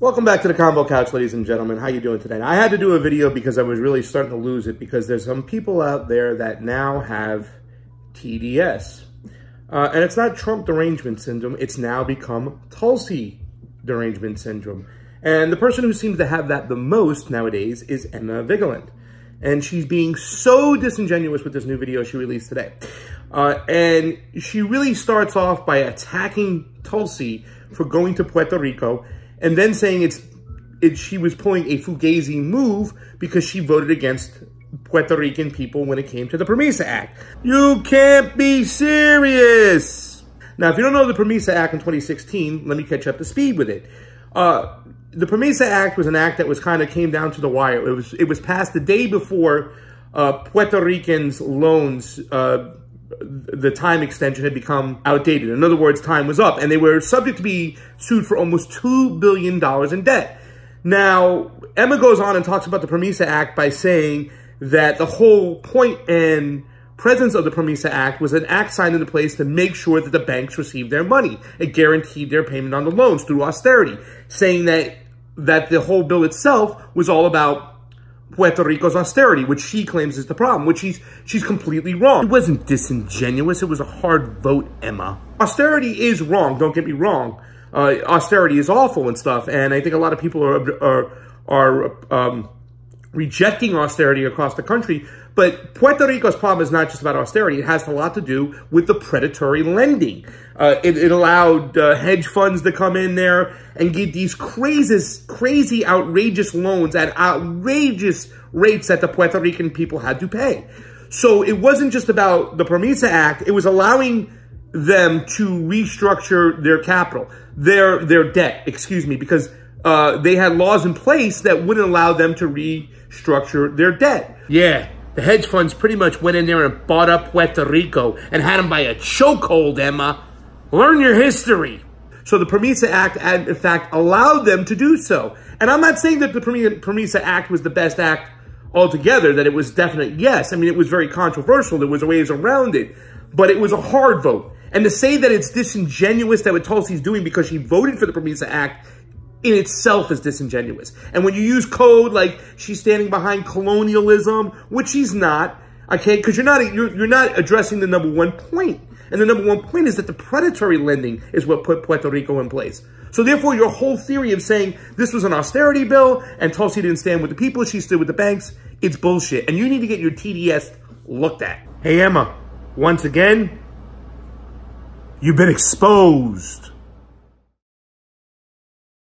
Welcome back to the Convo Couch, ladies and gentlemen. How you doing today? I had to do a video because I was really starting to lose it because there's some people out there that now have TDS. And it's not Trump derangement syndrome. It's now become Tulsi derangement syndrome. And the person who seems to have that the most nowadays is Emma Vigeland. And she's being so disingenuous with this new video she released today. And she really starts off by attacking Tulsi for going to Puerto Rico and then saying she was pulling a Fugazi move because she voted against Puerto Rican people when it came to the PROMESA Act. You can't be serious. Now, if you don't know the PROMESA Act in 2016, let me catch up to speed with it. The PROMESA Act was an act that was came down to the wire. It was passed the day before Puerto Ricans' loans, the time extension had become outdated. In other words, time was up, and they were subject to be sued for almost $2 billion in debt. Now, Emma goes on and talks about the PROMESA Act by saying that the whole point and presence of the PROMESA Act was an act signed into place to make sure that the banks received their money. It guaranteed their payment on the loans through austerity, saying that the whole bill itself was all about Puerto Rico's austerity, which she claims is the problem, which she's completely wrong. It wasn't disingenuous. It was a hard vote, Emma. Austerity is wrong. Don't get me wrong. Austerity is awful and stuff, and I think a lot of people are rejecting austerity across the country. But Puerto Rico's problem is not just about austerity. It has a lot to do with the predatory lending. It allowed hedge funds to come in there and give these crazy, outrageous loans at outrageous rates that the Puerto Rican people had to pay. So it wasn't just about the PROMESA Act. It was allowing them to restructure their capital, their debt, excuse me, because they had laws in place that wouldn't allow them to restructure their debt. Yeah. The hedge funds pretty much went in there and bought up Puerto Rico and had them by a chokehold, Emma. Learn your history. So the PROMESA Act, in fact, allowed them to do so. And I'm not saying that the PROMESA Act was the best act altogether, that it was definite yes. I mean, it was very controversial. There was ways around it. But it was a hard vote. And to say that it's disingenuous that what Tulsi's doing because she voted for the PROMESA Act in itself is disingenuous. And when you use code like she's standing behind colonialism, which she's not, okay, because you're not addressing the number one point. And the number one point is that the predatory lending is what put Puerto Rico in place. So therefore, your whole theory of saying this was an austerity bill and Tulsi didn't stand with the people, she stood with the banks, it's bullshit. And you need to get your TDS looked at. Hey, Emma, once again, you've been exposed.